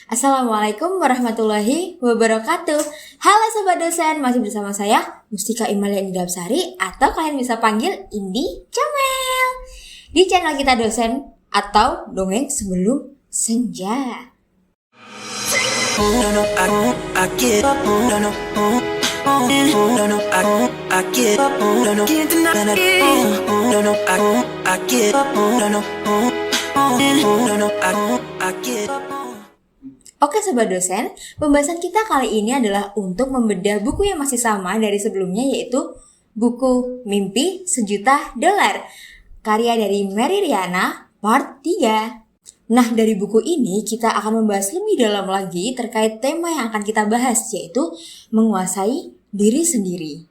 Assalamualaikum warahmatullahi wabarakatuh. Halo Sobat Dosen, masih bersama saya Mustika Imalia Indapsari atau kalian bisa panggil Indi Camel di channel kita Dosen atau Dongeng Sebelum Senja. Oke Sobat Dosen, pembahasan kita kali ini adalah untuk membedah buku yang masih sama dari sebelumnya, yaitu buku Mimpi Sejuta Dolar, karya dari Mary Riana part 3. Nah, dari buku ini kita akan membahas lebih dalam lagi terkait tema yang akan kita bahas, yaitu menguasai diri sendiri.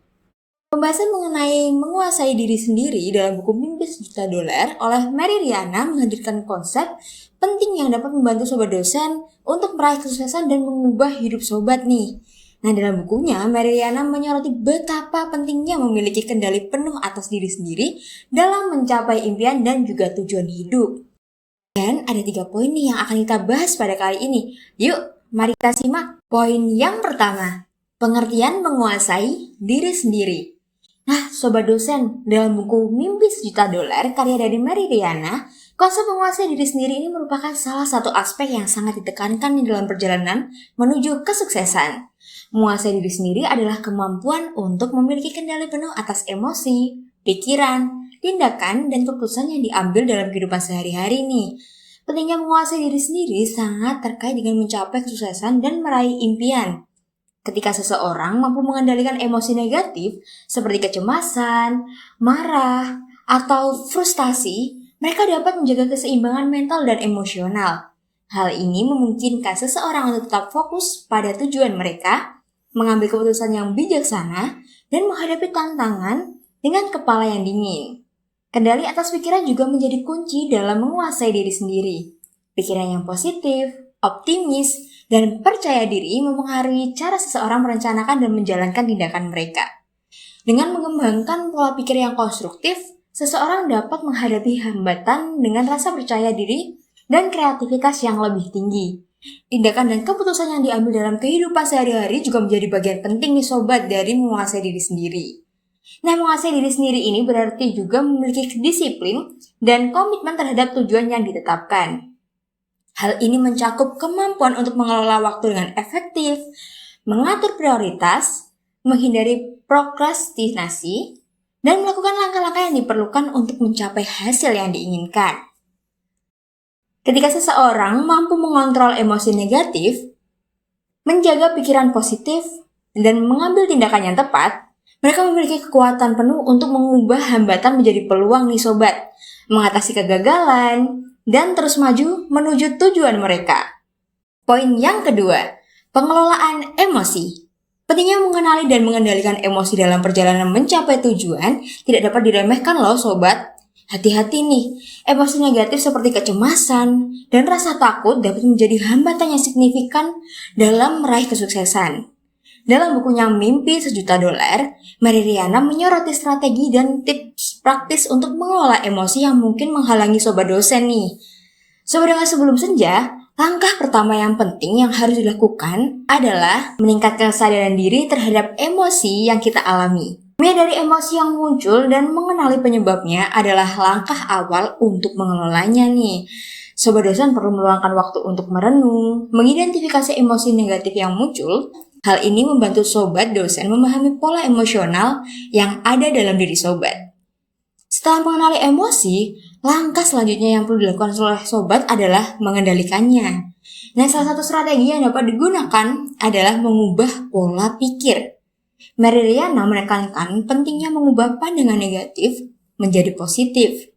Pembahasan mengenai menguasai diri sendiri dalam buku Mimpi Sejuta Dolar oleh Mary Riana menghadirkan konsep penting yang dapat membantu Sobat Dosen untuk meraih kesuksesan dan mengubah hidup Sobat nih. Nah, dalam bukunya, Mary Riana menyoroti betapa pentingnya memiliki kendali penuh atas diri sendiri dalam mencapai impian dan juga tujuan hidup. Dan ada 3 poin nih yang akan kita bahas pada kali ini. Yuk, mari kita simak. Poin yang pertama, pengertian menguasai diri sendiri. Nah, Sobat Dosen, dalam buku Mimpi Sejuta Dolar karya dari Mary Riana, konsep menguasai diri sendiri ini merupakan salah satu aspek yang sangat ditekankan di dalam perjalanan menuju kesuksesan. Menguasai diri sendiri adalah kemampuan untuk memiliki kendali penuh atas emosi, pikiran, tindakan, dan keputusan yang diambil dalam kehidupan sehari-hari nih. Pentingnya menguasai diri sendiri sangat terkait dengan mencapai kesuksesan dan meraih impian. Ketika seseorang mampu mengendalikan emosi negatif seperti kecemasan, marah, atau frustasi, mereka dapat menjaga keseimbangan mental dan emosional. Hal ini memungkinkan seseorang untuk tetap fokus pada tujuan mereka, mengambil keputusan yang bijaksana, dan menghadapi tantangan dengan kepala yang dingin. Kendali atas pikiran juga menjadi kunci dalam menguasai diri sendiri. Pikiran yang positif, optimis, dan percaya diri mempengaruhi cara seseorang merencanakan dan menjalankan tindakan mereka. Dengan mengembangkan pola pikir yang konstruktif, seseorang dapat menghadapi hambatan dengan rasa percaya diri dan kreativitas yang lebih tinggi. Tindakan dan keputusan yang diambil dalam kehidupan sehari-hari juga menjadi bagian penting nih Sobat dari menguasai diri sendiri. Nah, menguasai diri sendiri ini berarti juga memiliki disiplin dan komitmen terhadap tujuan yang ditetapkan. Hal ini mencakup kemampuan untuk mengelola waktu dengan efektif, mengatur prioritas, menghindari prokrastinasi, dan melakukan langkah-langkah yang diperlukan untuk mencapai hasil yang diinginkan. Ketika seseorang mampu mengontrol emosi negatif, menjaga pikiran positif, dan mengambil tindakan yang tepat, mereka memiliki kekuatan penuh untuk mengubah hambatan menjadi peluang nih Sobat, mengatasi kegagalan, dan terus maju menuju tujuan mereka. Poin yang kedua, pengelolaan emosi. Pentingnya mengenali dan mengendalikan emosi dalam perjalanan mencapai tujuan tidak dapat diremehkan loh Sobat. Hati-hati nih, emosi negatif seperti kecemasan dan rasa takut dapat menjadi hambatan yang signifikan dalam meraih kesuksesan. Dalam bukunya Mimpi Sejuta Dolar, Mary Riana menyoroti strategi dan tips praktis untuk mengelola emosi yang mungkin menghalangi Sobat Dosen nih. Sobat Dosen sebelum senja, langkah pertama yang penting yang harus dilakukan adalah meningkatkan kesadaran diri terhadap emosi yang kita alami. Menyadari emosi yang muncul dan mengenali penyebabnya adalah langkah awal untuk mengelolanya nih. Sobat Dosen perlu meluangkan waktu untuk merenung, mengidentifikasi emosi negatif yang muncul. Hal ini membantu Sobat Dosen memahami pola emosional yang ada dalam diri Sobat. Setelah mengenali emosi, langkah selanjutnya yang perlu dilakukan oleh Sobat adalah mengendalikannya. Nah, salah satu strategi yang dapat digunakan adalah mengubah pola pikir. Mary Riana menekankan pentingnya mengubah pandangan negatif menjadi positif.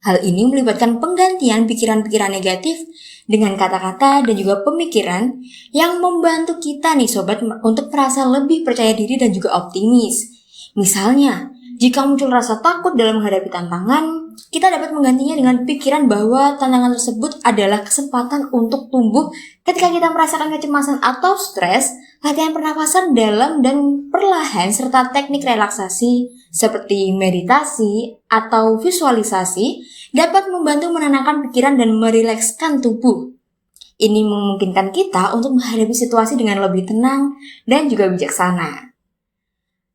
Hal ini melibatkan penggantian pikiran-pikiran negatif dengan kata-kata dan juga pemikiran yang membantu kita nih Sobat untuk merasa lebih percaya diri dan juga optimis. Misalnya, jika muncul rasa takut dalam menghadapi tantangan, kita dapat menggantinya dengan pikiran bahwa tantangan tersebut adalah kesempatan untuk tumbuh. Ketika kita merasakan kecemasan atau stres, latihan pernapasan dalam dan perlahan serta teknik relaksasi seperti meditasi atau visualisasi dapat membantu menenangkan pikiran dan merilekskan tubuh. Ini memungkinkan kita untuk menghadapi situasi dengan lebih tenang dan juga bijaksana.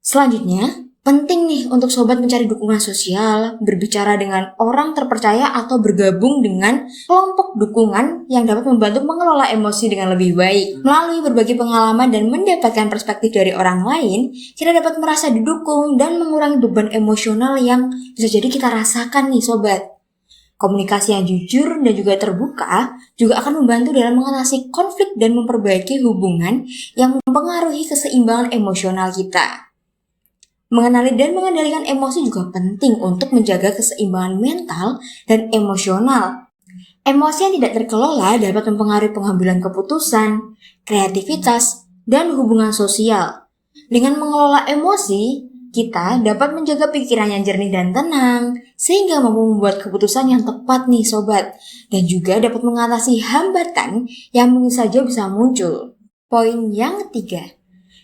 Selanjutnya, penting nih untuk sobat mencari dukungan sosial, berbicara dengan orang terpercaya atau bergabung dengan kelompok dukungan yang dapat membantu mengelola emosi dengan lebih baik. Melalui berbagi pengalaman dan mendapatkan perspektif dari orang lain, kita dapat merasa didukung dan mengurangi beban emosional yang bisa jadi kita rasakan nih sobat. Komunikasi yang jujur dan juga terbuka juga akan membantu dalam mengatasi konflik dan memperbaiki hubungan yang mempengaruhi keseimbangan emosional kita. Mengenali dan mengendalikan emosi juga penting untuk menjaga keseimbangan mental dan emosional. Emosi yang tidak terkelola dapat mempengaruhi pengambilan keputusan, kreativitas, dan hubungan sosial. Dengan mengelola emosi, kita dapat menjaga pikiran yang jernih dan tenang, sehingga mampu membuat keputusan yang tepat nih sobat, dan juga dapat mengatasi hambatan yang mungkin saja bisa muncul. Poin yang ketiga,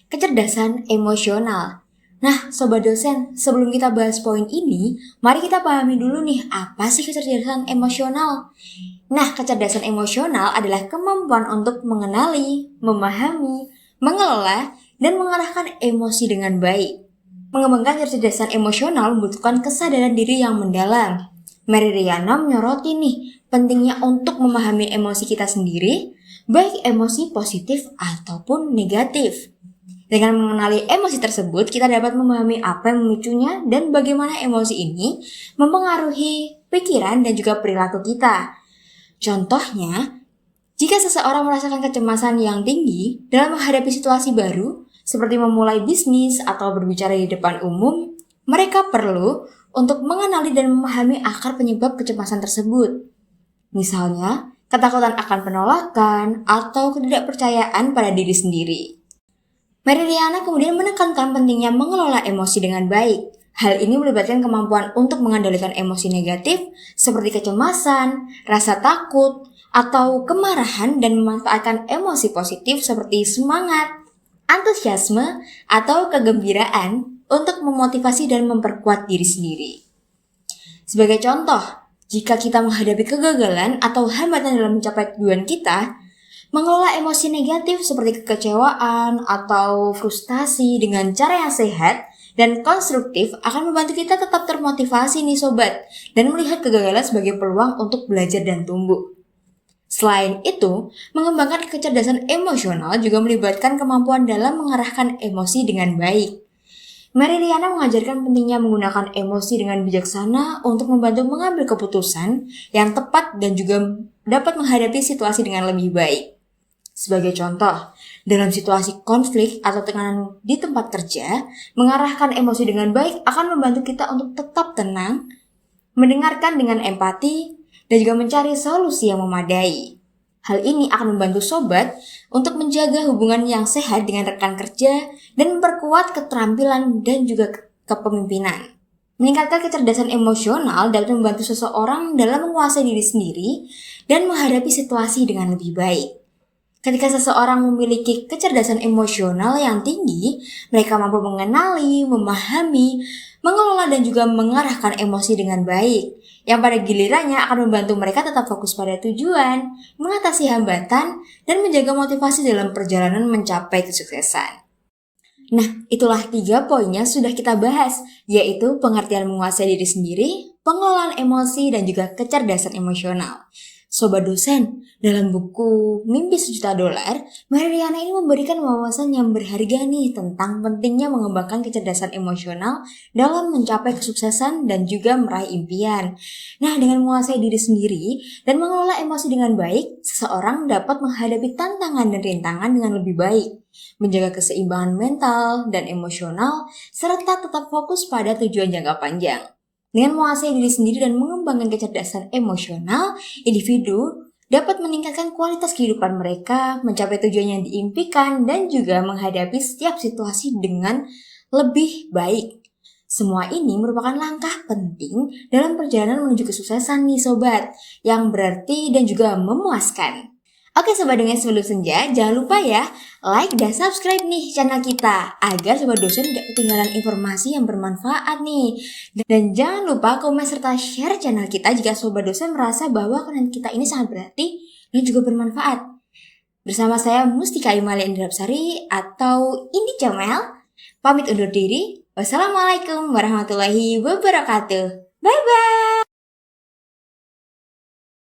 kecerdasan emosional. Nah, sobat dosen, sebelum kita bahas poin ini, mari kita pahami dulu nih, apa sih kecerdasan emosional? Nah, kecerdasan emosional adalah kemampuan untuk mengenali, memahami, mengelola, dan mengarahkan emosi dengan baik. Mengembangkan kecerdasan emosional membutuhkan kesadaran diri yang mendalam. Mary Riana menyoroti nih, pentingnya untuk memahami emosi kita sendiri, baik emosi positif ataupun negatif. Dengan mengenali emosi tersebut, kita dapat memahami apa yang memicunya dan bagaimana emosi ini mempengaruhi pikiran dan juga perilaku kita. Contohnya, jika seseorang merasakan kecemasan yang tinggi dalam menghadapi situasi baru, seperti memulai bisnis atau berbicara di depan umum, mereka perlu untuk mengenali dan memahami akar penyebab kecemasan tersebut. Misalnya, ketakutan akan penolakan atau ketidakpercayaan pada diri sendiri. Mary Riana kemudian menekankan pentingnya mengelola emosi dengan baik. Hal ini melibatkan kemampuan untuk mengendalikan emosi negatif seperti kecemasan, rasa takut, atau kemarahan dan memanfaatkan emosi positif seperti semangat, antusiasme, atau kegembiraan untuk memotivasi dan memperkuat diri sendiri. Sebagai contoh, jika kita menghadapi kegagalan atau hambatan dalam mencapai tujuan kita, mengelola emosi negatif seperti kekecewaan atau frustasi dengan cara yang sehat dan konstruktif akan membantu kita tetap termotivasi nih sobat, dan melihat kegagalan sebagai peluang untuk belajar dan tumbuh. Selain itu, mengembangkan kecerdasan emosional juga melibatkan kemampuan dalam mengarahkan emosi dengan baik. Mary Riana mengajarkan pentingnya menggunakan emosi dengan bijaksana untuk membantu mengambil keputusan yang tepat dan juga dapat menghadapi situasi dengan lebih baik. Sebagai contoh, dalam situasi konflik atau tekanan di tempat kerja, mengarahkan emosi dengan baik akan membantu kita untuk tetap tenang, mendengarkan dengan empati, dan juga mencari solusi yang memadai. Hal ini akan membantu sobat untuk menjaga hubungan yang sehat dengan rekan kerja dan memperkuat keterampilan dan juga kepemimpinan. Meningkatkan kecerdasan emosional dapat membantu seseorang dalam menguasai diri sendiri dan menghadapi situasi dengan lebih baik. Ketika seseorang memiliki kecerdasan emosional yang tinggi, mereka mampu mengenali, memahami, mengelola dan juga mengarahkan emosi dengan baik, yang pada gilirannya akan membantu mereka tetap fokus pada tujuan, mengatasi hambatan, dan menjaga motivasi dalam perjalanan mencapai kesuksesan. Nah, itulah 3 poin yang sudah kita bahas, yaitu pengertian menguasai diri sendiri, pengelolaan emosi, dan juga kecerdasan emosional. Sobat dosen, dalam buku Mimpi Sejuta Dolar, Mary Riana ini memberikan wawasan yang berharga nih tentang pentingnya mengembangkan kecerdasan emosional dalam mencapai kesuksesan dan juga meraih impian. Nah, dengan menguasai diri sendiri dan mengelola emosi dengan baik, seseorang dapat menghadapi tantangan dan rintangan dengan lebih baik, menjaga keseimbangan mental dan emosional, serta tetap fokus pada tujuan jangka panjang. Dengan menguasai diri sendiri dan mengembangkan kecerdasan emosional, individu dapat meningkatkan kualitas kehidupan mereka, mencapai tujuan yang diimpikan, dan juga menghadapi setiap situasi dengan lebih baik. Semua ini merupakan langkah penting dalam perjalanan menuju kesuksesan nih sobat, yang berarti dan juga memuaskan. Oke sobat dengan sebelum senja, jangan lupa ya like dan subscribe nih channel kita agar sobat dosen tidak ketinggalan informasi yang bermanfaat nih. Dan jangan lupa komen serta share channel kita jika sobat dosen merasa bahwa konten kita ini sangat berarti dan juga bermanfaat. Bersama saya Mustika Imalia Indrapsari atau Indi Jamel, pamit undur diri. Wassalamualaikum warahmatullahi wabarakatuh. Bye-bye.